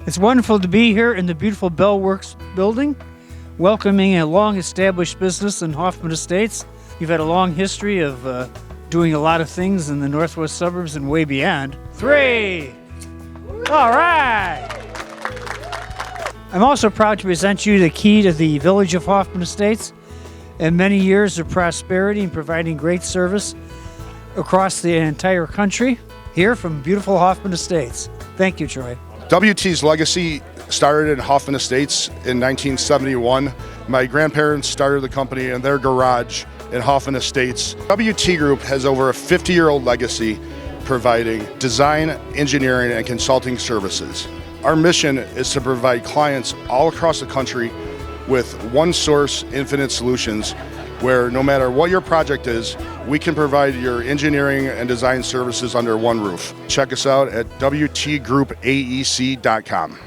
It's wonderful to be here in the beautiful BellWorks building, welcoming a long-established business in Hoffman Estates. You've had a long history of doing a lot of things in the northwest suburbs and way beyond. 3! All right! I'm also proud to present you the key to the village of Hoffman Estates and many years of prosperity and providing great service across the entire country, here from beautiful Hoffman Estates. Thank you, Troy. WT's legacy started in Hoffman Estates in 1971. My grandparents started the company in their garage in Hoffman Estates. WT Group has over a 50-year-old legacy providing design, engineering, and consulting services. Our mission is to provide clients all across the country with one source, infinite solutions, where no matter what your project is, we can provide your engineering and design services under one roof. Check us out at WTGroupAEC.com.